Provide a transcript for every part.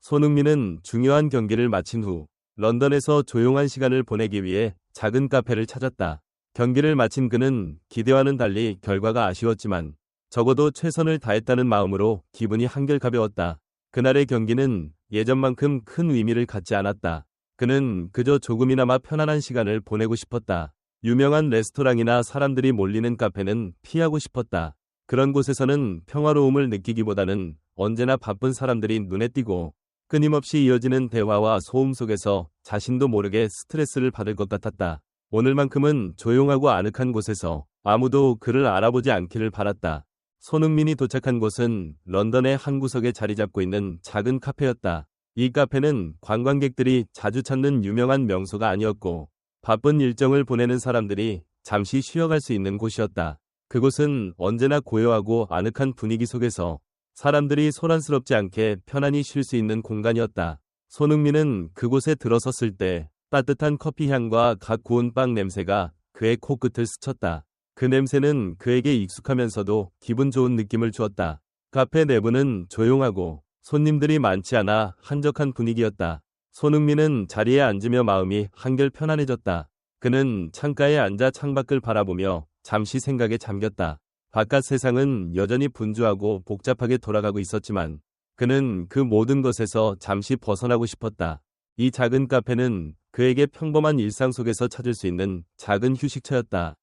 손흥민은 중요한 경기를 마친 후 런던에서 조용한 시간을 보내기 위해 작은 카페를 찾았다. 경기를 마친 그는 기대와는 달리 결과가 아쉬웠지만 적어도 최선을 다했다는 마음으로 기분이 한결 가벼웠다. 그날의 경기는 예전만큼 큰 의미를 갖지 않았다. 그는 그저 조금이나마 편안한 시간을 보내고 싶었다. 유명한 레스토랑이나 사람들이 몰리는 카페는 피하고 싶었다. 그런 곳에서는 평화로움을 느끼기보다는 언제나 바쁜 사람들이 눈에 띄고 끊임없이 이어지는 대화와 소음 속에서 자신도 모르게 스트레스를 받을 것 같았다. 오늘만큼은 조용하고 아늑한 곳에서 아무도 그를 알아보지 않기를 바랐다. 손흥민이 도착한 곳은 런던의 한 구석에 자리 잡고 있는 작은 카페였다. 이 카페는 관광객들이 자주 찾는 유명한 명소가 아니었고 바쁜 일정을 보내는 사람들이 잠시 쉬어갈 수 있는 곳이었다. 그곳은 언제나 고요하고 아늑한 분위기 속에서 사람들이 소란스럽지 않게 편안히 쉴 수 있는 공간이었다. 손흥민은 그곳에 들어섰을 때 따뜻한 커피 향과 갓 구운 빵 냄새가 그의 코끝을 스쳤다. 그 냄새는 그에게 익숙하면서도 기분 좋은 느낌을 주었다. 카페 내부는 조용하고 손님들이 많지 않아 한적한 분위기였다. 손흥민은 자리에 앉으며 마음이 한결 편안해졌다. 그는 창가에 앉아 창밖을 바라보며 잠시 생각에 잠겼다. 바깥 세상은 여전히 분주하고 복잡하게 돌아가고 있었지만 그는 그 모든 것에서 잠시 벗어나고 싶었다. 이 작은 카페는 그에게 평범한 일상 속에서 찾을 수 있는 작은 휴식처였다.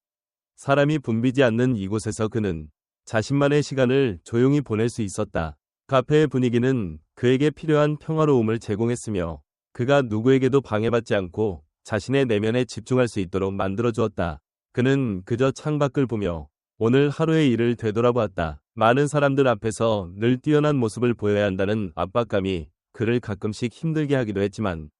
사람이 붐비지 않는 이곳에서 그는 자신만의 시간을 조용히 보낼 수 있었다. 카페의 분위기는 그에게 필요한 평화로움을 제공했으며 그가 누구에게도 방해받지 않고 자신의 내면에 집중할 수 있도록 만들어주었다. 그는 그저 창밖을 보며 오늘 하루의 일을 되돌아보았다. 많은 사람들 앞에서 늘 뛰어난 모습을 보여야 한다는 압박감이 그를 가끔씩 힘들게 하기도 했지만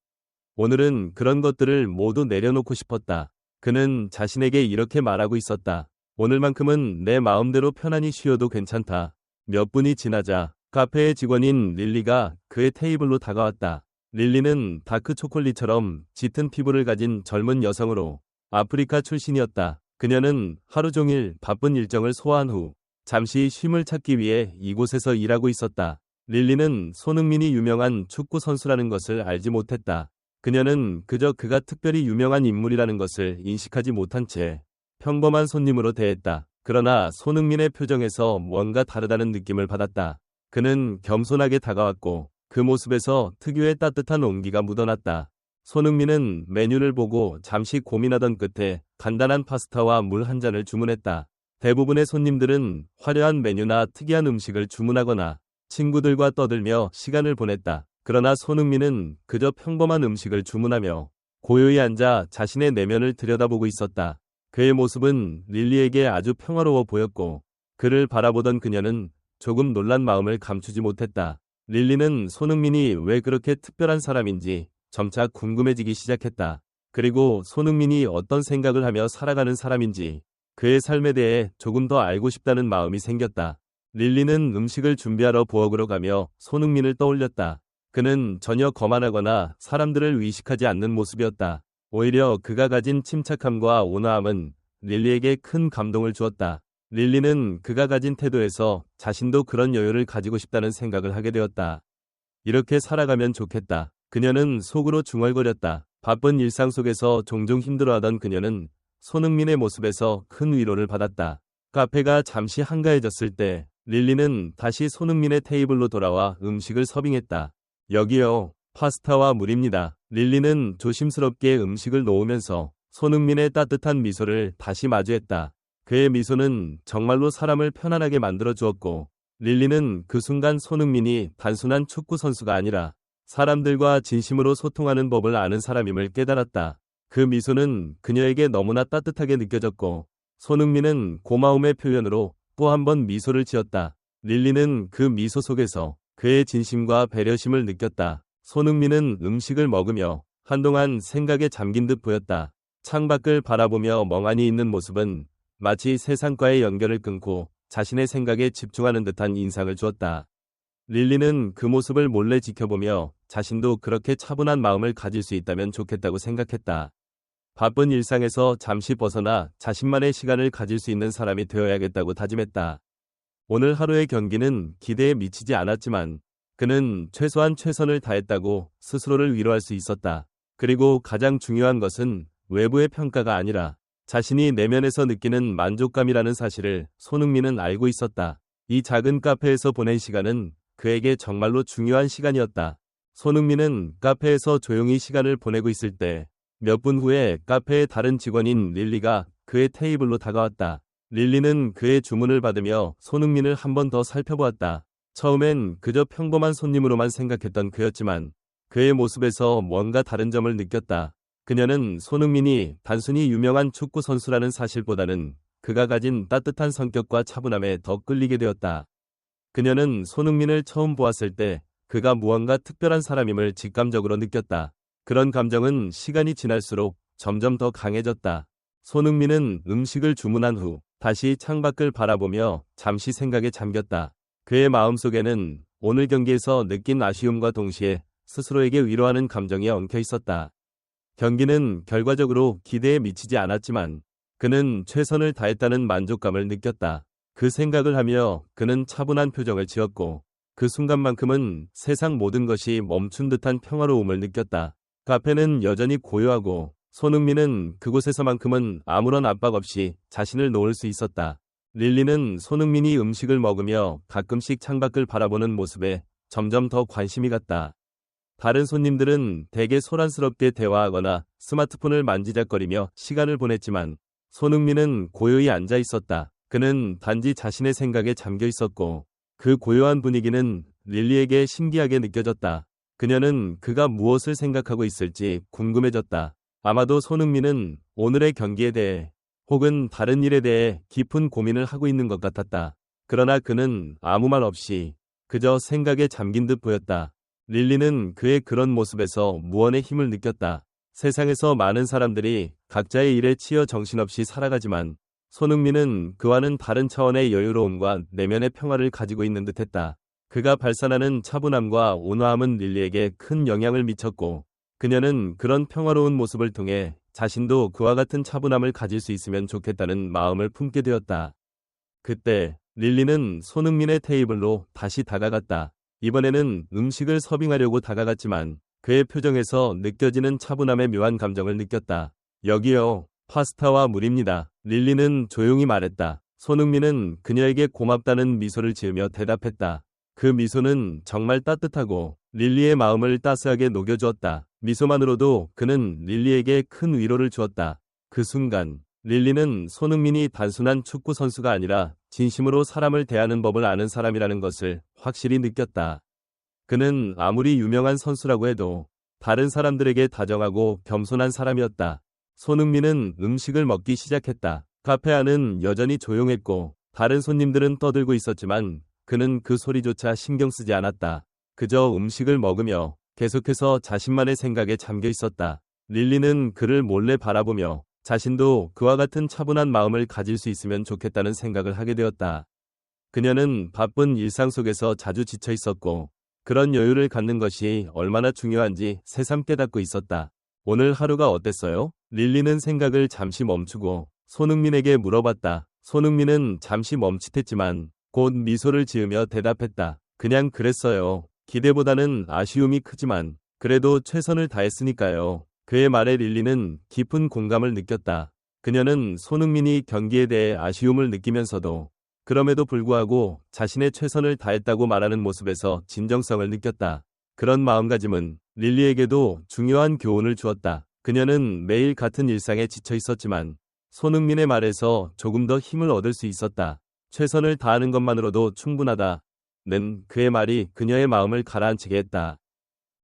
오늘은 그런 것들을 모두 내려놓고 싶었다. 그는 자신에게 이렇게 말하고 있었다. 오늘만큼은 내 마음대로 편안히 쉬어도 괜찮다. 몇 분이 지나자 카페의 직원인 릴리가 그의 테이블로 다가왔다. 릴리는 다크 초콜릿처럼 짙은 피부를 가진 젊은 여성으로 아프리카 출신이었다. 그녀는 하루 종일 바쁜 일정을 소화한 후 잠시 쉼을 찾기 위해 이곳에서 일하고 있었다. 릴리는 손흥민이 유명한 축구 선수라는 것을 알지 못했다. 그녀는 그저 그가 특별히 유명한 인물이라는 것을 인식하지 못한 채 평범한 손님으로 대했다. 그러나 손흥민의 표정에서 뭔가 다르다는 느낌을 받았다. 그는 겸손하게 다가왔고 그 모습에서 특유의 따뜻한 온기가 묻어났다. 손흥민은 메뉴를 보고 잠시 고민하던 끝에 간단한 파스타와 물 한 잔을 주문했다. 대부분의 손님들은 화려한 메뉴나 특이한 음식을 주문하거나 친구들과 떠들며 시간을 보냈다. 그러나 손흥민은 그저 평범한 음식을 주문하며 고요히 앉아 자신의 내면을 들여다보고 있었다. 그의 모습은 릴리에게 아주 평화로워 보였고 그를 바라보던 그녀는 조금 놀란 마음을 감추지 못했다. 릴리는 손흥민이 왜 그렇게 특별한 사람인지 점차 궁금해지기 시작했다. 그리고 손흥민이 어떤 생각을 하며 살아가는 사람인지 그의 삶에 대해 조금 더 알고 싶다는 마음이 생겼다. 릴리는 음식을 준비하러 부엌으로 가며 손흥민을 떠올렸다. 그는 전혀 거만하거나 사람들을 의식하지 않는 모습이었다. 오히려 그가 가진 침착함과 온화함은 릴리에게 큰 감동을 주었다. 릴리는 그가 가진 태도에서 자신도 그런 여유를 가지고 싶다는 생각을 하게 되었다. 이렇게 살아가면 좋겠다. 그녀는 속으로 중얼거렸다. 바쁜 일상 속에서 종종 힘들어하던 그녀는 손흥민의 모습에서 큰 위로를 받았다. 카페가 잠시 한가해졌을 때 릴리는 다시 손흥민의 테이블로 돌아와 음식을 서빙했다. 여기요, 파스타와 물입니다. 릴리는 조심스럽게 음식을 놓으면서 손흥민의 따뜻한 미소를 다시 마주했다. 그의 미소는 정말로 사람을 편안하게 만들어 주었고 릴리는 그 순간 손흥민이 단순한 축구 선수가 아니라 사람들과 진심으로 소통하는 법을 아는 사람임을 깨달았다. 그 미소는 그녀에게 너무나 따뜻하게 느껴졌고 손흥민은 고마움의 표현으로 또 한 번 미소를 지었다. 릴리는 그 미소 속에서 그의 진심과 배려심을 느꼈다. 손흥민은 음식을 먹으며 한동안 생각에 잠긴 듯 보였다. 창밖을 바라보며 멍하니 있는 모습은 마치 세상과의 연결을 끊고 자신의 생각에 집중하는 듯한 인상을 주었다. 릴리는 그 모습을 몰래 지켜보며 자신도 그렇게 차분한 마음을 가질 수 있다면 좋겠다고 생각했다. 바쁜 일상에서 잠시 벗어나 자신만의 시간을 가질 수 있는 사람이 되어야겠다고 다짐했다. 오늘 하루의 경기는 기대에 미치지 않았지만 그는 최소한 최선을 다했다고 스스로를 위로할 수 있었다. 그리고 가장 중요한 것은 외부의 평가가 아니라 자신이 내면에서 느끼는 만족감이라는 사실을 손흥민은 알고 있었다. 이 작은 카페에서 보낸 시간은 그에게 정말로 중요한 시간이었다. 손흥민은 카페에서 조용히 시간을 보내고 있을 때 몇 분 후에 카페의 다른 직원인 릴리가 그의 테이블로 다가왔다. 릴리는 그의 주문을 받으며 손흥민을 한 번 더 살펴보았다. 처음엔 그저 평범한 손님으로만 생각했던 그였지만 그의 모습에서 뭔가 다른 점을 느꼈다. 그녀는 손흥민이 단순히 유명한 축구 선수라는 사실보다는 그가 가진 따뜻한 성격과 차분함에 더 끌리게 되었다. 그녀는 손흥민을 처음 보았을 때 그가 무언가 특별한 사람임을 직감적으로 느꼈다. 그런 감정은 시간이 지날수록 점점 더 강해졌다. 손흥민은 음식을 주문한 후 다시 창밖을 바라보며 잠시 생각에 잠겼다. 그의 마음속에는 오늘 경기에서 느낀 아쉬움과 동시에 스스로에게 위로하는 감정이 엉켜 있었다. 경기는 결과적으로 기대에 미치지 않았지만 그는 최선을 다했다는 만족감을 느꼈다. 그 생각을 하며 그는 차분한 표정을 지었고 그 순간만큼은 세상 모든 것이 멈춘 듯한 평화로움을 느꼈다. 카페는 여전히 고요하고 손흥민은 그곳에서만큼은 아무런 압박 없이 자신을 놓을 수 있었다. 릴리는 손흥민이 음식을 먹으며 가끔씩 창밖을 바라보는 모습에 점점 더 관심이 갔다. 다른 손님들은 대개 소란스럽게 대화하거나 스마트폰을 만지작거리며 시간을 보냈지만 손흥민은 고요히 앉아 있었다. 그는 단지 자신의 생각에 잠겨 있었고 그 고요한 분위기는 릴리에게 신기하게 느껴졌다. 그녀는 그가 무엇을 생각하고 있을지 궁금해졌다. 아마도 손흥민은 오늘의 경기에 대해 혹은 다른 일에 대해 깊은 고민을 하고 있는 것 같았다. 그러나 그는 아무 말 없이 그저 생각에 잠긴 듯 보였다. 릴리는 그의 그런 모습에서 무언의 힘을 느꼈다. 세상에서 많은 사람들이 각자의 일에 치여 정신없이 살아가지만 손흥민은 그와는 다른 차원의 여유로움과 내면의 평화를 가지고 있는 듯했다. 그가 발산하는 차분함과 온화함은 릴리에게 큰 영향을 미쳤고 그녀는 그런 평화로운 모습을 통해 자신도 그와 같은 차분함을 가질 수 있으면 좋겠다는 마음을 품게 되었다. 그때 릴리는 손흥민의 테이블로 다시 다가갔다. 이번에는 음식을 서빙하려고 다가갔지만 그의 표정에서 느껴지는 차분함의 묘한 감정을 느꼈다. 여기요, 파스타와 물입니다. 릴리는 조용히 말했다. 손흥민은 그녀에게 고맙다는 미소를 지으며 대답했다. 그 미소는 정말 따뜻하고 릴리의 마음을 따스하게 녹여주었다. 미소만으로도 그는 릴리에게 큰 위로를 주었다. 그 순간 릴리는 손흥민이 단순한 축구 선수가 아니라 진심으로 사람을 대하는 법을 아는 사람이라는 것을 확실히 느꼈다. 그는 아무리 유명한 선수라고 해도 다른 사람들에게 다정하고 겸손한 사람이었다. 손흥민은 음식을 먹기 시작했다. 카페 안은 여전히 조용했고 다른 손님들은 떠들고 있었지만 그는 그 소리조차 신경 쓰지 않았다. 그저 음식을 먹으며 계속해서 자신만의 생각에 잠겨 있었다. 릴리는 그를 몰래 바라보며 자신도 그와 같은 차분한 마음을 가질 수 있으면 좋겠다는 생각을 하게 되었다. 그녀는 바쁜 일상 속에서 자주 지쳐 있었고 그런 여유를 갖는 것이 얼마나 중요한지 새삼 깨닫고 있었다. 오늘 하루가 어땠어요? 릴리는 생각을 잠시 멈추고 손흥민에게 물어봤다. 손흥민은 잠시 멈칫했지만 곧 미소를 지으며 대답했다. 그냥 그랬어요. 기대보다는 아쉬움이 크지만 그래도 최선을 다했으니까요. 그의 말에 릴리는 깊은 공감을 느꼈다. 그녀는 손흥민이 경기에 대해 아쉬움을 느끼면서도 그럼에도 불구하고 자신의 최선을 다했다고 말하는 모습에서 진정성을 느꼈다. 그런 마음가짐은 릴리에게도 중요한 교훈을 주었다. 그녀는 매일 같은 일상에 지쳐 있었지만 손흥민의 말에서 조금 더 힘을 얻을 수 있었다. 최선을 다하는 것만으로도 충분하다. 는 그의 말이 그녀의 마음을 가라앉히게 했다.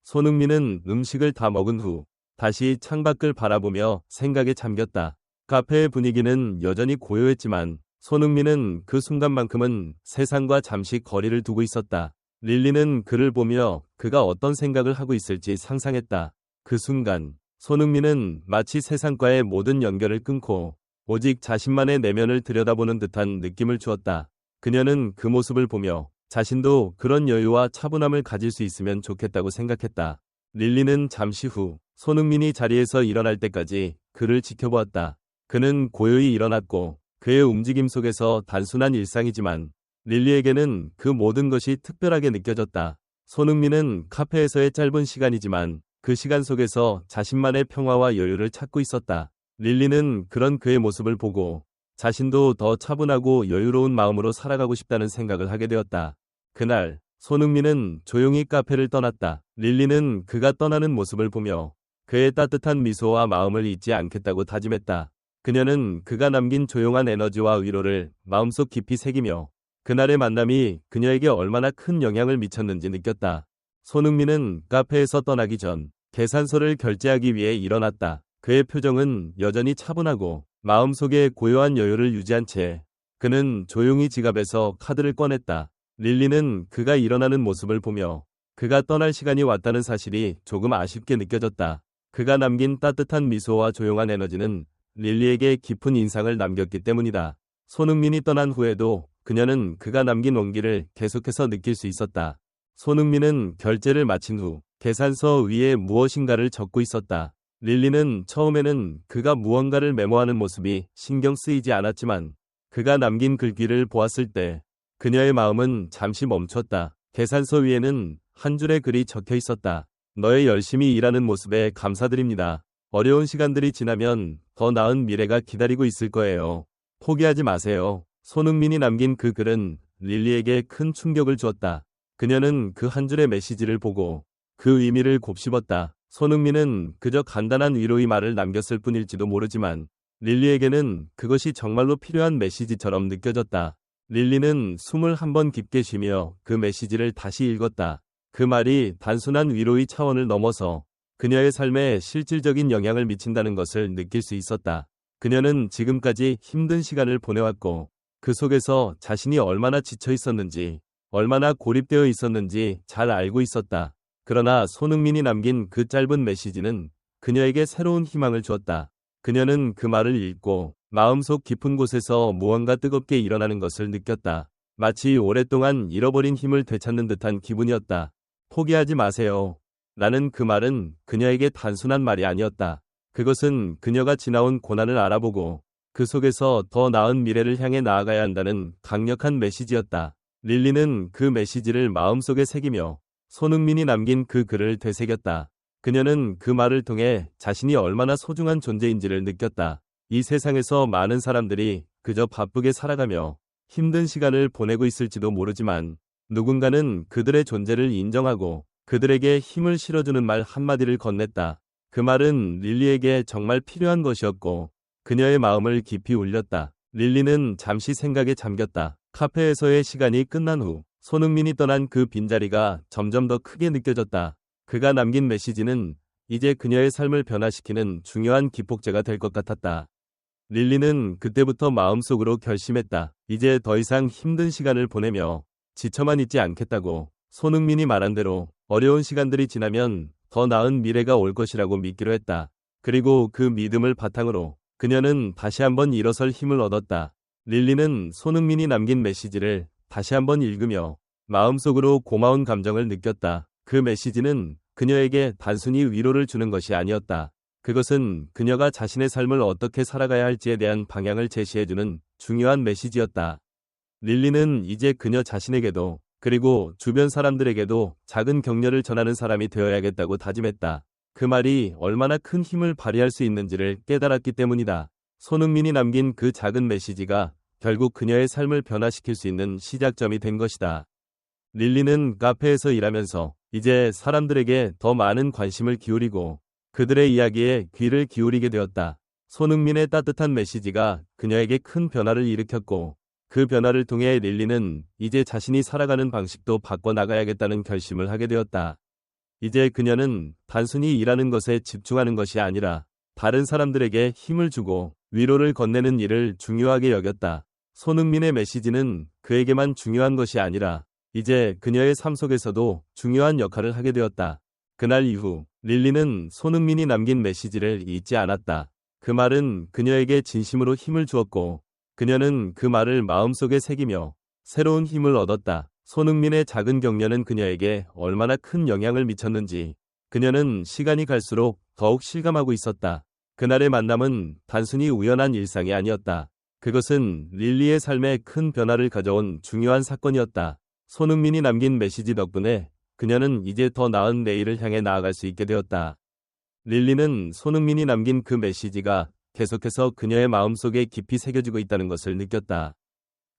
손흥민은 음식을 다 먹은 후 다시 창밖을 바라보며 생각에 잠겼다. 카페의 분위기는 여전히 고요했지만 손흥민은 그 순간만큼은 세상과 잠시 거리를 두고 있었다. 릴리는 그를 보며 그가 어떤 생각을 하고 있을지 상상했다. 그 순간 손흥민은 마치 세상과의 모든 연결을 끊고 오직 자신만의 내면을 들여다보는 듯한 느낌을 주었다. 그녀는 그 모습을 보며 자신도 그런 여유와 차분함을 가질 수 있으면 좋겠다고 생각했다. 릴리는 잠시 후 손흥민이 자리에서 일어날 때까지 그를 지켜보았다. 그는 고요히 일어났고 그의 움직임 속에서 단순한 일상이지만 릴리에게는 그 모든 것이 특별하게 느껴졌다. 손흥민은 카페에서의 짧은 시간이지만 그 시간 속에서 자신만의 평화와 여유를 찾고 있었다. 릴리는 그런 그의 모습을 보고 자신도 더 차분하고 여유로운 마음으로 살아가고 싶다는 생각을 하게 되었다. 그날 손흥민은 조용히 카페를 떠났다. 릴리는 그가 떠나는 모습을 보며 그의 따뜻한 미소와 마음을 잊지 않겠다고 다짐했다. 그녀는 그가 남긴 조용한 에너지와 위로를 마음속 깊이 새기며 그날의 만남이 그녀에게 얼마나 큰 영향을 미쳤는지 느꼈다. 손흥민은 카페에서 떠나기 전 계산서를 결제하기 위해 일어났다. 그의 표정은 여전히 차분하고 마음속에 고요한 여유를 유지한 채 그는 조용히 지갑에서 카드를 꺼냈다. 릴리는 그가 일어나는 모습을 보며 그가 떠날 시간이 왔다는 사실이 조금 아쉽게 느껴졌다. 그가 남긴 따뜻한 미소와 조용한 에너지는 릴리에게 깊은 인상을 남겼기 때문이다. 손흥민이 떠난 후에도 그녀는 그가 남긴 온기를 계속해서 느낄 수 있었다. 손흥민은 결제를 마친 후 계산서 위에 무엇인가를 적고 있었다. 릴리는 처음에는 그가 무언가를 메모하는 모습이 신경 쓰이지 않았지만 그가 남긴 글귀를 보았을 때 그녀의 마음은 잠시 멈췄다. 계산서 위에는 한 줄의 글이 적혀 있었다. 너의 열심히 일하는 모습에 감사드립니다. 어려운 시간들이 지나면 더 나은 미래가 기다리고 있을 거예요. 포기하지 마세요. 손흥민이 남긴 그 글은 릴리에게 큰 충격을 주었다. 그녀는 그 한 줄의 메시지를 보고 그 의미를 곱씹었다. 손흥민은 그저 간단한 위로의 말을 남겼을 뿐일지도 모르지만 릴리에게는 그것이 정말로 필요한 메시지처럼 느껴졌다. 릴리는 숨을 한번 깊게 쉬며 그 메시지를 다시 읽었다. 그 말이 단순한 위로의 차원을 넘어서 그녀의 삶에 실질적인 영향을 미친다는 것을 느낄 수 있었다. 그녀는 지금까지 힘든 시간을 보내왔고 그 속에서 자신이 얼마나 지쳐 있었는지, 얼마나 고립되어 있었는지 잘 알고 있었다. 그러나 손흥민이 남긴 그 짧은 메시지는 그녀에게 새로운 희망을 주었다. 그녀는 그 말을 읽고 마음속 깊은 곳에서 무언가 뜨겁게 일어나는 것을 느꼈다. 마치 오랫동안 잃어버린 힘을 되찾는 듯한 기분이었다. 포기하지 마세요. 라는 그 말은 그녀에게 단순한 말이 아니었다. 그것은 그녀가 지나온 고난을 알아보고 그 속에서 더 나은 미래를 향해 나아가야 한다는 강력한 메시지였다. 릴리는 그 메시지를 마음속에 새기며 손흥민이 남긴 그 글을 되새겼다. 그녀는 그 말을 통해 자신이 얼마나 소중한 존재인지를 느꼈다. 이 세상에서 많은 사람들이 그저 바쁘게 살아가며 힘든 시간을 보내고 있을지도 모르지만 누군가는 그들의 존재를 인정하고 그들에게 힘을 실어주는 말 한마디를 건넸다. 그 말은 릴리에게 정말 필요한 것이었고 그녀의 마음을 깊이 울렸다. 릴리는 잠시 생각에 잠겼다. 카페에서의 시간이 끝난 후 손흥민이 떠난 그 빈자리가 점점 더 크게 느껴졌다. 그가 남긴 메시지는 이제 그녀의 삶을 변화시키는 중요한 기폭제가 될 것 같았다. 릴리는 그때부터 마음속으로 결심했다. 이제 더 이상 힘든 시간을 보내며 지쳐만 있지 않겠다고. 손흥민이 말한 대로 어려운 시간들이 지나면 더 나은 미래가 올 것이라고 믿기로 했다. 그리고 그 믿음을 바탕으로 그녀는 다시 한번 일어설 힘을 얻었다. 릴리는 손흥민이 남긴 메시지를 다시 한번 읽으며 마음속으로 고마운 감정을 느꼈다. 그 메시지는 그녀에게 단순히 위로를 주는 것이 아니었다. 그것은 그녀가 자신의 삶을 어떻게 살아가야 할지에 대한 방향을 제시해주는 중요한 메시지였다. 릴리는 이제 그녀 자신에게도 그리고 주변 사람들에게도 작은 격려를 전하는 사람이 되어야겠다고 다짐했다. 그 말이 얼마나 큰 힘을 발휘할 수 있는지를 깨달았기 때문이다. 손흥민이 남긴 그 작은 메시지가 결국 그녀의 삶을 변화시킬 수 있는 시작점이 된 것이다. 릴리는 카페에서 일하면서 이제 사람들에게 더 많은 관심을 기울이고 그들의 이야기에 귀를 기울이게 되었다. 손흥민의 따뜻한 메시지가 그녀에게 큰 변화를 일으켰고 그 변화를 통해 릴리는 이제 자신이 살아가는 방식도 바꿔나가야겠다는 결심을 하게 되었다. 이제 그녀는 단순히 일하는 것에 집중하는 것이 아니라 다른 사람들에게 힘을 주고 위로를 건네는 일을 중요하게 여겼다. 손흥민의 메시지는 그에게만 중요한 것이 아니라 이제 그녀의 삶 속에서도 중요한 역할을 하게 되었다. 그날 이후 릴리는 손흥민이 남긴 메시지를 잊지 않았다. 그 말은 그녀에게 진심으로 힘을 주었고 그녀는 그 말을 마음속에 새기며 새로운 힘을 얻었다. 손흥민의 작은 격려는 그녀에게 얼마나 큰 영향을 미쳤는지 그녀는 시간이 갈수록 더욱 실감하고 있었다. 그날의 만남은 단순히 우연한 일상이 아니었다. 그것은 릴리의 삶에 큰 변화를 가져온 중요한 사건이었다. 손흥민이 남긴 메시지 덕분에 그녀는 이제 더 나은 내일을 향해 나아갈 수 있게 되었다. 릴리는 손흥민이 남긴 그 메시지가 계속해서 그녀의 마음속에 깊이 새겨지고 있다는 것을 느꼈다.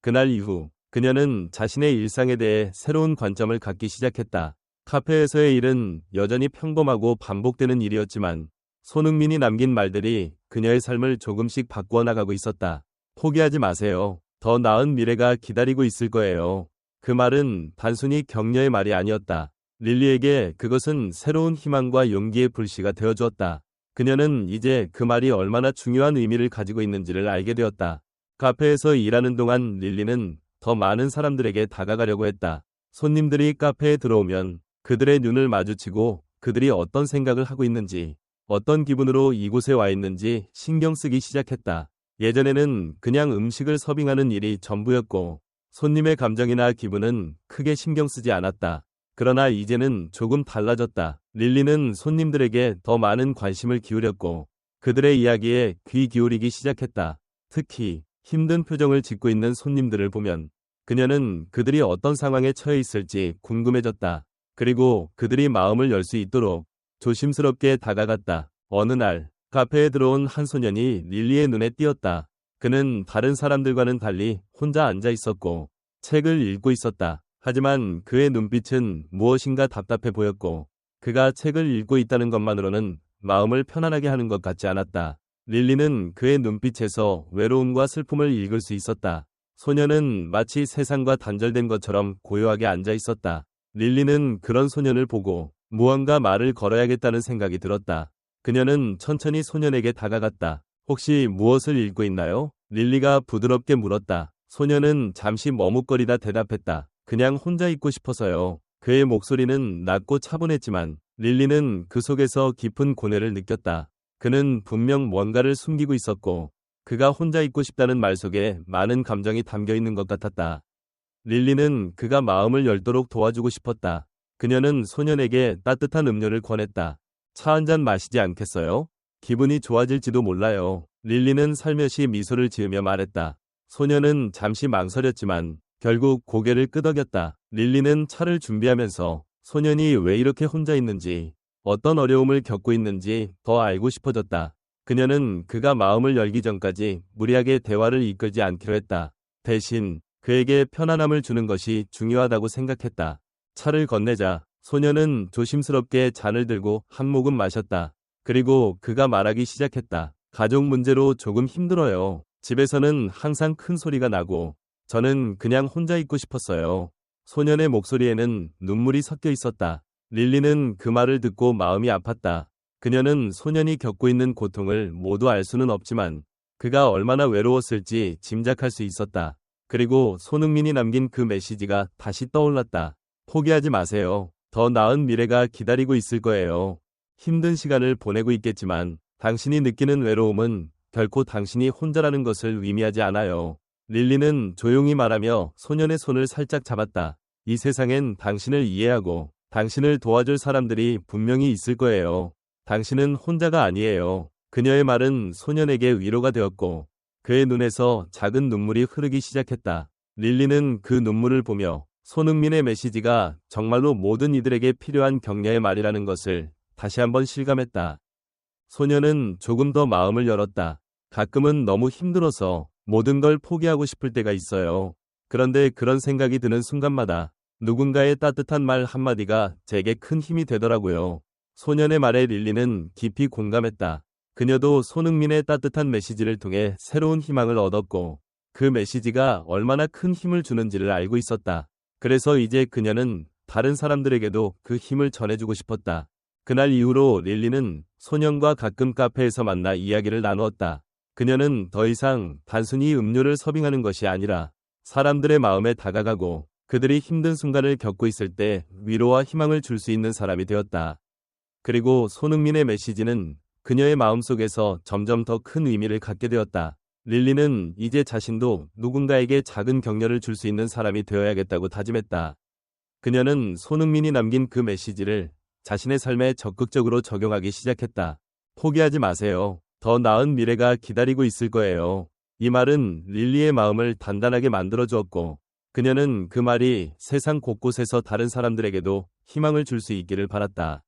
그날 이후 그녀는 자신의 일상에 대해 새로운 관점을 갖기 시작했다. 카페에서의 일은 여전히 평범하고 반복되는 일이었지만 손흥민이 남긴 말들이 그녀의 삶을 조금씩 바꾸어 나가고 있었다. 포기하지 마세요. 더 나은 미래가 기다리고 있을 거예요. 그 말은 단순히 격려의 말이 아니었다. 릴리에게 그것은 새로운 희망과 용기의 불씨가 되어주었다. 그녀는 이제 그 말이 얼마나 중요한 의미를 가지고 있는지를 알게 되었다. 카페에서 일하는 동안 릴리는 더 많은 사람들에게 다가가려고 했다. 손님들이 카페에 들어오면 그들의 눈을 마주치고 그들이 어떤 생각을 하고 있는지, 어떤 기분으로 이곳에 와 있는지 신경 쓰기 시작했다. 예전에는 그냥 음식을 서빙하는 일이 전부였고 손님의 감정이나 기분은 크게 신경 쓰지 않았다. 그러나 이제는 조금 달라졌다. 릴리는 손님들에게 더 많은 관심을 기울였고 그들의 이야기에 귀 기울이기 시작했다. 특히 힘든 표정을 짓고 있는 손님들을 보면 그녀는 그들이 어떤 상황에 처해 있을지 궁금해졌다. 그리고 그들이 마음을 열 수 있도록 조심스럽게 다가갔다. 어느 날 카페에 들어온 한 소년이 릴리의 눈에 띄었다. 그는 다른 사람들과는 달리 혼자 앉아 있었고 책을 읽고 있었다. 하지만 그의 눈빛은 무엇인가 답답해 보였고 그가 책을 읽고 있다는 것만으로는 마음을 편안하게 하는 것 같지 않았다. 릴리는 그의 눈빛에서 외로움과 슬픔을 읽을 수 있었다. 소년은 마치 세상과 단절된 것처럼 고요하게 앉아 있었다. 릴리는 그런 소년을 보고 무언가 말을 걸어야겠다는 생각이 들었다. 그녀는 천천히 소년에게 다가갔다. 혹시 무엇을 읽고 있나요? 릴리가 부드럽게 물었다. 소년은 잠시 머뭇거리다 대답했다. 그냥 혼자 있고 싶어서요. 그의 목소리는 낮고 차분했지만 릴리는 그 속에서 깊은 고뇌를 느꼈다. 그는 분명 뭔가를 숨기고 있었고 그가 혼자 있고 싶다는 말 속에 많은 감정이 담겨 있는 것 같았다. 릴리는 그가 마음을 열도록 도와주고 싶었다. 그녀는 소년에게 따뜻한 음료를 권했다. 차 한 잔 마시지 않겠어요? 기분이 좋아질지도 몰라요. 릴리는 살며시 미소를 지으며 말했다. 소년은 잠시 망설였지만 결국 고개를 끄덕였다. 릴리는 차를 준비하면서 소년이 왜 이렇게 혼자 있는지, 어떤 어려움을 겪고 있는지 더 알고 싶어졌다. 그녀는 그가 마음을 열기 전까지 무리하게 대화를 이끌지 않기로 했다. 대신 그에게 편안함을 주는 것이 중요하다고 생각했다. 차를 건네자 소년은 조심스럽게 잔을 들고 한 모금 마셨다. 그리고 그가 말하기 시작했다. 가족 문제로 조금 힘들어요. 집에서는 항상 큰 소리가 나고 저는 그냥 혼자 있고 싶었어요. 소년의 목소리에는 눈물이 섞여 있었다. 릴리는 그 말을 듣고 마음이 아팠다. 그녀는 소년이 겪고 있는 고통을 모두 알 수는 없지만 그가 얼마나 외로웠을지 짐작할 수 있었다. 그리고 손흥민이 남긴 그 메시지가 다시 떠올랐다. 포기하지 마세요. 더 나은 미래가 기다리고 있을 거예요. 힘든 시간을 보내고 있겠지만 당신이 느끼는 외로움은 결코 당신이 혼자라는 것을 의미하지 않아요. 릴리는 조용히 말하며 소년의 손을 살짝 잡았다. 이 세상엔 당신을 이해하고 당신을 도와줄 사람들이 분명히 있을 거예요. 당신은 혼자가 아니에요. 그녀의 말은 소년에게 위로가 되었고 그의 눈에서 작은 눈물이 흐르기 시작했다. 릴리는 그 눈물을 보며 손흥민의 메시지가 정말로 모든 이들에게 필요한 격려의 말이라는 것을 다시 한번 실감했다. 소년은 조금 더 마음을 열었다. 가끔은 너무 힘들어서 모든 걸 포기하고 싶을 때가 있어요. 그런데 그런 생각이 드는 순간마다 누군가의 따뜻한 말 한마디가 제게 큰 힘이 되더라고요. 소년의 말에 릴리는 깊이 공감했다. 그녀도 손흥민의 따뜻한 메시지를 통해 새로운 희망을 얻었고 그 메시지가 얼마나 큰 힘을 주는지를 알고 있었다. 그래서 이제 그녀는 다른 사람들에게도 그 힘을 전해주고 싶었다. 그날 이후로 릴리는 소년과 가끔 카페에서 만나 이야기를 나누었다. 그녀는 더 이상 단순히 음료를 서빙하는 것이 아니라 사람들의 마음에 다가가고 그들이 힘든 순간을 겪고 있을 때 위로와 희망을 줄 수 있는 사람이 되었다. 그리고 손흥민의 메시지는 그녀의 마음속에서 점점 더 큰 의미를 갖게 되었다. 릴리는 이제 자신도 누군가에게 작은 격려를 줄 수 있는 사람이 되어야겠다고 다짐했다. 그녀는 손흥민이 남긴 그 메시지를 자신의 삶에 적극적으로 적용하기 시작했다. 포기하지 마세요. 더 나은 미래가 기다리고 있을 거예요. 이 말은 릴리의 마음을 단단하게 만들어 주었고 그녀는 그 말이 세상 곳곳에서 다른 사람들에게도 희망을 줄 수 있기를 바랐다.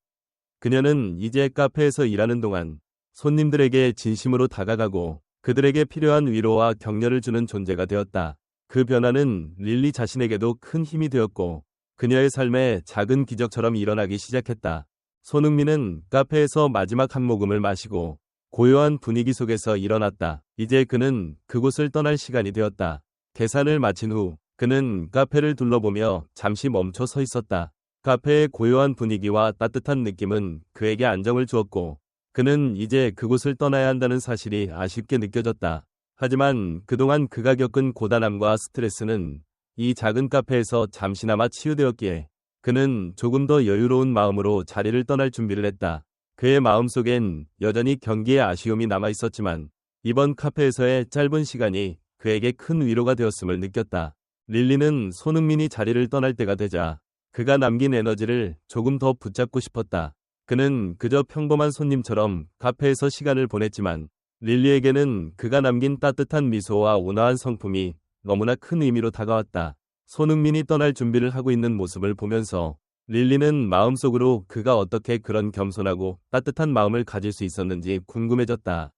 그녀는 이제 카페에서 일하는 동안 손님들에게 진심으로 다가가고 그들에게 필요한 위로와 격려를 주는 존재가 되었다. 그 변화는 릴리 자신에게도 큰 힘이 되었고 그녀의 삶에 작은 기적처럼 일어나기 시작했다. 손흥민은 카페에서 마지막 한 모금을 마시고 고요한 분위기 속에서 일어났다. 이제 그는 그곳을 떠날 시간이 되었다. 계산을 마친 후 그는 카페를 둘러보며 잠시 멈춰 서 있었다. 카페의 고요한 분위기와 따뜻한 느낌은 그에게 안정을 주었고 그는 이제 그곳을 떠나야 한다는 사실이 아쉽게 느껴졌다. 하지만 그동안 그가 겪은 고단함과 스트레스는 이 작은 카페에서 잠시나마 치유되었기에 그는 조금 더 여유로운 마음으로 자리를 떠날 준비를 했다. 그의 마음속엔 여전히 경기의 아쉬움이 남아 있었지만 이번 카페에서의 짧은 시간이 그에게 큰 위로가 되었음을 느꼈다. 릴리는 손흥민이 자리를 떠날 때가 되자 그가 남긴 에너지를 조금 더 붙잡고 싶었다. 그는 그저 평범한 손님처럼 카페에서 시간을 보냈지만 릴리에게는 그가 남긴 따뜻한 미소와 온화한 성품이 너무나 큰 의미로 다가왔다. 손흥민이 떠날 준비를 하고 있는 모습을 보면서 릴리는 마음속으로 그가 어떻게 그런 겸손하고 따뜻한 마음을 가질 수 있었는지 궁금해졌다.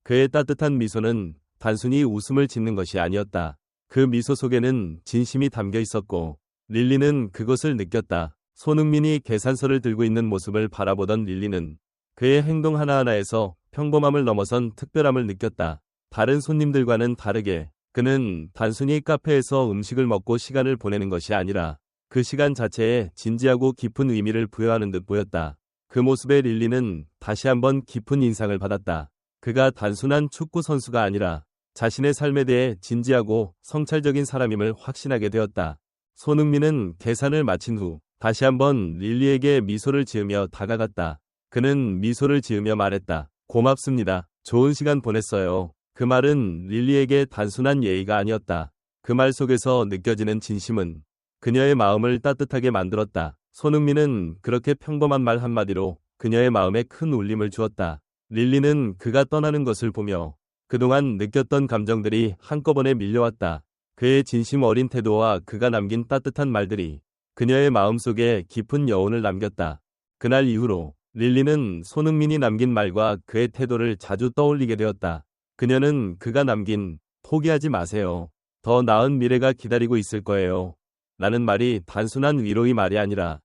그의 따뜻한 미소는 단순히 웃음을 짓는 것이 아니었다. 그 미소 속에는 진심이 담겨 있었고 릴리는 그것을 느꼈다. 손흥민이 계산서를 들고 있는 모습을 바라보던 릴리는 그의 행동 하나하나에서 평범함을 넘어선 특별함을 느꼈다. 다른 손님들과는 다르게 그는 단순히 카페에서 음식을 먹고 시간을 보내는 것이 아니라 그 시간 자체에 진지하고 깊은 의미를 부여하는 듯 보였다. 그 모습에 릴리는 다시 한번 깊은 인상을 받았다. 그가 단순한 축구 선수가 아니라 자신의 삶에 대해 진지하고 성찰적인 사람임을 확신하게 되었다. 손흥민은 계산을 마친 후 다시 한번 릴리에게 미소를 지으며 다가갔다. 그는 미소를 지으며 말했다. 고맙습니다. 좋은 시간 보냈어요. 그 말은 릴리에게 단순한 예의가 아니었다. 그 말 속에서 느껴지는 진심은 그녀의 마음을 따뜻하게 만들었다. 손흥민은 그렇게 평범한 말 한마디로 그녀의 마음에 큰 울림을 주었다. 릴리는 그가 떠나는 것을 보며 그동안 느꼈던 감정들이 한꺼번에 밀려왔다. 그의 진심 어린 태도와 그가 남긴 따뜻한 말들이 그녀의 마음속에 깊은 여운을 남겼다. 그날 이후로 릴리는 손흥민이 남긴 말과 그의 태도를 자주 떠올리게 되었다. 그녀는 그가 남긴 포기하지 마세요. 더 나은 미래가 기다리고 있을 거예요. 라는 말이 단순한 위로의 말이 아니라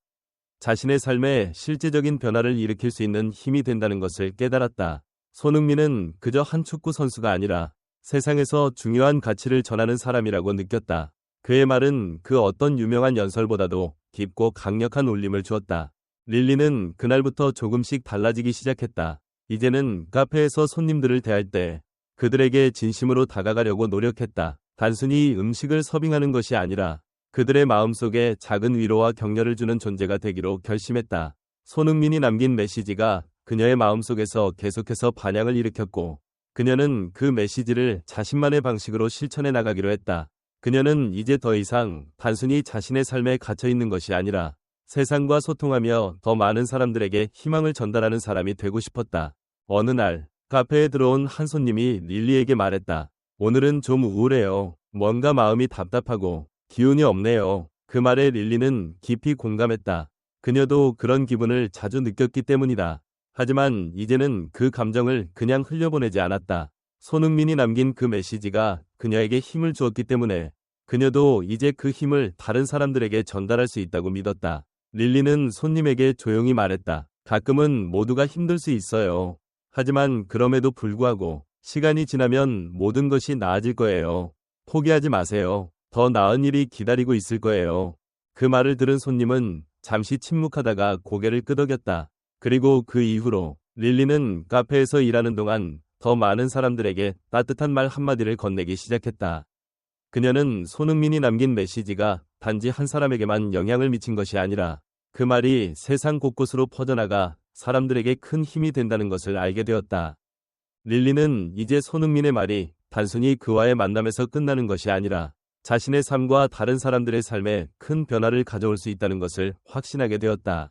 자신의 삶에 실제적인 변화를 일으킬 수 있는 힘이 된다는 것을 깨달았다. 손흥민은 그저 한 축구 선수가 아니라 세상에서 중요한 가치를 전하는 사람이라고 느꼈다. 그의 말은 그 어떤 유명한 연설보다도 깊고 강력한 울림을 주었다. 릴리는 그날부터 조금씩 달라지기 시작했다. 이제는 카페에서 손님들을 대할 때 그들에게 진심으로 다가가려고 노력했다. 단순히 음식을 서빙하는 것이 아니라 그들의 마음속에 작은 위로와 격려를 주는 존재가 되기로 결심했다. 손흥민이 남긴 메시지가 그녀의 마음속에서 계속해서 반향을 일으켰고 그녀는 그 메시지를 자신만의 방식으로 실천해 나가기로 했다. 그녀는 이제 더 이상 단순히 자신의 삶에 갇혀 있는 것이 아니라 세상과 소통하며 더 많은 사람들에게 희망을 전달하는 사람이 되고 싶었다. 어느 날 카페에 들어온 한 손님이 릴리에게 말했다. 오늘은 좀 우울해요. 뭔가 마음이 답답하고 기운이 없네요. 그 말에 릴리는 깊이 공감했다. 그녀도 그런 기분을 자주 느꼈기 때문이다. 하지만 이제는 그 감정을 그냥 흘려보내지 않았다. 손흥민이 남긴 그 메시지가 그녀에게 힘을 주었기 때문에 그녀도 이제 그 힘을 다른 사람들에게 전달할 수 있다고 믿었다. 릴리는 손님에게 조용히 말했다. 가끔은 모두가 힘들 수 있어요. 하지만 그럼에도 불구하고 시간이 지나면 모든 것이 나아질 거예요. 포기하지 마세요. 더 나은 일이 기다리고 있을 거예요. 그 말을 들은 손님은 잠시 침묵하다가 고개를 끄덕였다. 그리고 그 이후로 릴리는 카페에서 일하는 동안 더 많은 사람들에게 따뜻한 말 한마디를 건네기 시작했다. 그녀는 손흥민이 남긴 메시지가 단지 한 사람에게만 영향을 미친 것이 아니라 그 말이 세상 곳곳으로 퍼져나가 사람들에게 큰 힘이 된다는 것을 알게 되었다. 릴리는 이제 손흥민의 말이 단순히 그와의 만남에서 끝나는 것이 아니라 자신의 삶과 다른 사람들의 삶에 큰 변화를 가져올 수 있다는 것을 확신하게 되었다.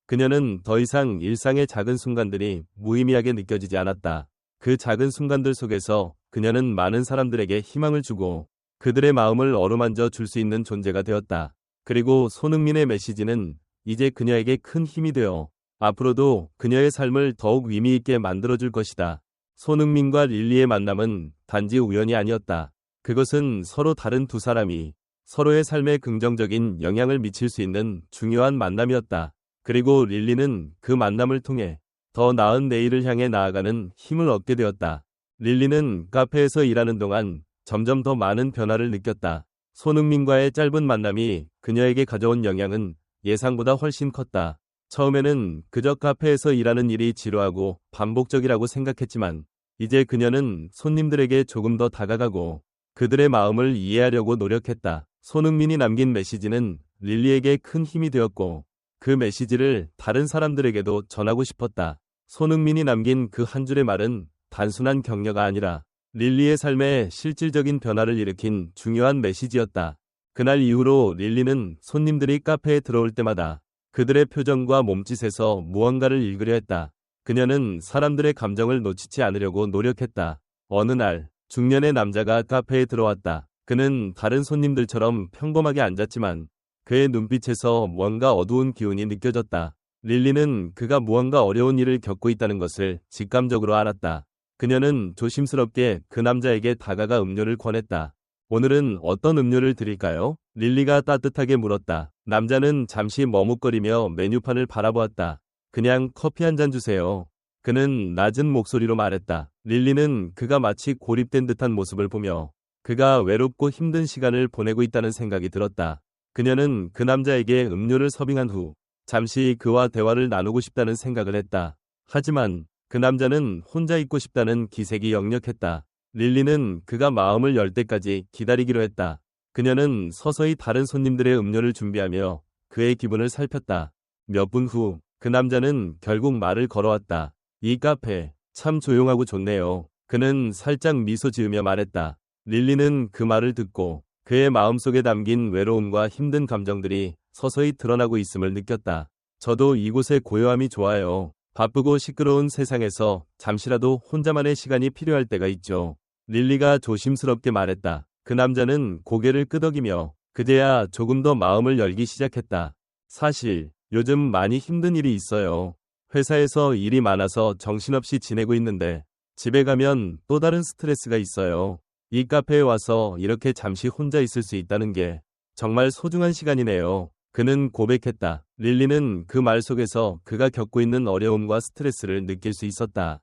그녀는 더 이상 일상의 작은 순간들이 무의미하게 느껴지지 않았다. 그 작은 순간들 속에서 그녀는 많은 사람들에게 희망을 주고 그들의 마음을 어루만져 줄 수 있는 존재가 되었다. 그리고 손흥민의 메시지는 이제 그녀에게 큰 힘이 되어 앞으로도 그녀의 삶을 더욱 의미 있게 만들어줄 것이다. 손흥민과 릴리의 만남은 단지 우연이 아니었다. 그것은 서로 다른 두 사람이 서로의 삶에 긍정적인 영향을 미칠 수 있는 중요한 만남이었다. 그리고 릴리는 그 만남을 통해 더 나은 내일을 향해 나아가는 힘을 얻게 되었다. 릴리는 카페에서 일하는 동안 점점 더 많은 변화를 느꼈다. 손흥민과의 짧은 만남이 그녀에게 가져온 영향은 예상보다 훨씬 컸다. 처음에는 그저 카페에서 일하는 일이 지루하고 반복적이라고 생각했지만 이제 그녀는 손님들에게 조금 더 다가가고 그들의 마음을 이해하려고 노력했다. 손흥민이 남긴 메시지는 릴리에게 큰 힘이 되었고 그 메시지를 다른 사람들에게도 전하고 싶었다. 손흥민이 남긴 그 한 줄의 말은 단순한 격려가 아니라 릴리의 삶에 실질적인 변화를 일으킨 중요한 메시지였다. 그날 이후로 릴리는 손님들이 카페에 들어올 때마다 그들의 표정과 몸짓에서 무언가를 읽으려 했다. 그녀는 사람들의 감정을 놓치지 않으려고 노력했다. 어느 날 중년의 남자가 카페에 들어왔다. 그는 다른 손님들처럼 평범하게 앉았지만 그의 눈빛에서 뭔가 어두운 기운이 느껴졌다. 릴리는 그가 무언가 어려운 일을 겪고 있다는 것을 직감적으로 알았다. 그녀는 조심스럽게 그 남자에게 다가가 음료를 권했다. 오늘은 어떤 음료를 드릴까요? 릴리가 따뜻하게 물었다. 남자는 잠시 머뭇거리며 메뉴판을 바라보았다. 그냥 커피 한 잔 주세요. 그는 낮은 목소리로 말했다. 릴리는 그가 마치 고립된 듯한 모습을 보며 그가 외롭고 힘든 시간을 보내고 있다는 생각이 들었다. 그녀는 그 남자에게 음료를 서빙한 후 잠시 그와 대화를 나누고 싶다는 생각을 했다. 하지만 그 남자는 혼자 있고 싶다는 기색이 역력했다. 릴리는 그가 마음을 열 때까지 기다리기로 했다. 그녀는 서서히 다른 손님들의 음료를 준비하며 그의 기분을 살폈다. 몇 분 후 그 남자는 결국 말을 걸어왔다. 이 카페 참 조용하고 좋네요. 그는 살짝 미소 지으며 말했다. 릴리는 그 말을 듣고 그의 마음속에 담긴 외로움과 힘든 감정들이 서서히 드러나고 있음을 느꼈다. 저도 이곳의 고요함이 좋아요. 바쁘고 시끄러운 세상에서 잠시라도 혼자만의 시간이 필요할 때가 있죠. 릴리가 조심스럽게 말했다. 그 남자는 고개를 끄덕이며 그제야 조금 더 마음을 열기 시작했다. 사실 요즘 많이 힘든 일이 있어요. 회사에서 일이 많아서 정신없이 지내고 있는데 집에 가면 또 다른 스트레스가 있어요. 이 카페에 와서 이렇게 잠시 혼자 있을 수 있다는 게 정말 소중한 시간이네요. 그는 고백했다. 릴리는 그 말 속에서 그가 겪고 있는 어려움과 스트레스를 느낄 수 있었다.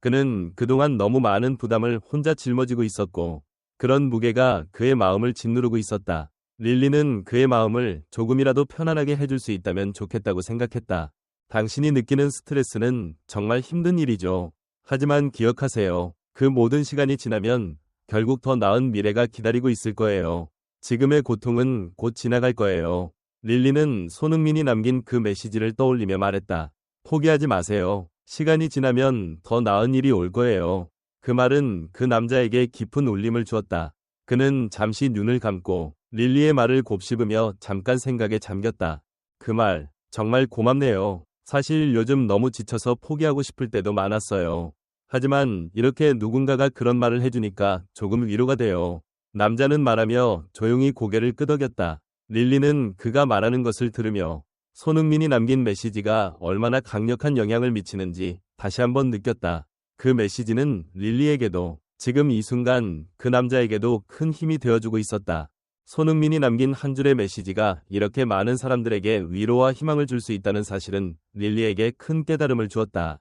그는 그동안 너무 많은 부담을 혼자 짊어지고 있었고 그런 무게가 그의 마음을 짓누르고 있었다. 릴리는 그의 마음을 조금이라도 편안하게 해줄 수 있다면 좋겠다고 생각했다. 당신이 느끼는 스트레스는 정말 힘든 일이죠. 하지만 기억하세요. 그 모든 시간이 지나면 결국 더 나은 미래가 기다리고 있을 거예요. 지금의 고통은 곧 지나갈 거예요. 릴리는 손흥민이 남긴 그 메시지를 떠올리며 말했다. 포기하지 마세요. 시간이 지나면 더 나은 일이 올 거예요. 그 말은 그 남자에게 깊은 울림을 주었다. 그는 잠시 눈을 감고 릴리의 말을 곱씹으며 잠깐 생각에 잠겼다. 그 말, 정말 고맙네요. 사실 요즘 너무 지쳐서 포기하고 싶을 때도 많았어요. 하지만 이렇게 누군가가 그런 말을 해주니까 조금 위로가 돼요. 남자는 말하며 조용히 고개를 끄덕였다. 릴리는 그가 말하는 것을 들으며 손흥민이 남긴 메시지가 얼마나 강력한 영향을 미치는지 다시 한번 느꼈다. 그 메시지는 릴리에게도 지금 이 순간 그 남자에게도 큰 힘이 되어주고 있었다. 손흥민이 남긴 한 줄의 메시지가 이렇게 많은 사람들에게 위로와 희망을 줄 수 있다는 사실은 릴리에게 큰 깨달음을 주었다.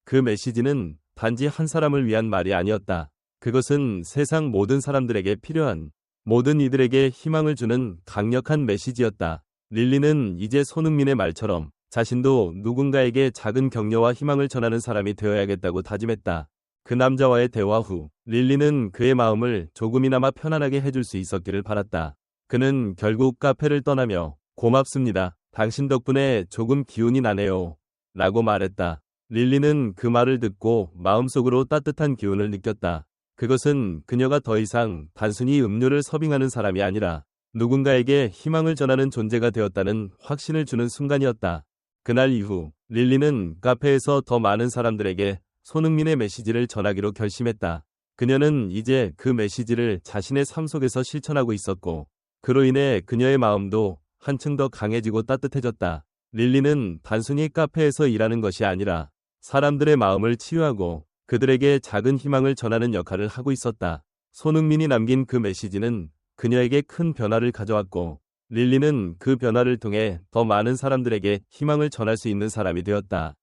그 메시지는 단지 한 사람을 위한 말이 아니었다. 그것은 세상 모든 사람들에게 필요한 모든 이들에게 희망을 주는 강력한 메시지였다. 릴리는 이제 손흥민의 말처럼 자신도 누군가에게 작은 격려와 희망을 전하는 사람이 되어야겠다고 다짐했다. 그 남자와의 대화 후 릴리는 그의 마음을 조금이나마 편안하게 해줄 수 있었기를 바랐다. 그는 결국 카페를 떠나며 고맙습니다. 당신 덕분에 조금 기운이 나네요. 라고 말했다. 릴리는 그 말을 듣고 마음속으로 따뜻한 기운을 느꼈다. 그것은 그녀가 더 이상 단순히 음료를 서빙하는 사람이 아니라 누군가에게 희망을 전하는 존재가 되었다는 확신을 주는 순간이었다. 그날 이후 릴리는 카페에서 더 많은 사람들에게 손흥민의 메시지를 전하기로 결심했다. 그녀는 이제 그 메시지를 자신의 삶 속에서 실천하고 있었고, 그로 인해 그녀의 마음도 한층 더 강해지고 따뜻해졌다. 릴리는 단순히 카페에서 일하는 것이 아니라 사람들의 마음을 치유하고 그들에게 작은 희망을 전하는 역할을 하고 있었다. 손흥민이 남긴 그 메시지는 그녀에게 큰 변화를 가져왔고, 릴리는 그 변화를 통해 더 많은 사람들에게 희망을 전할 수 있는 사람이 되었다.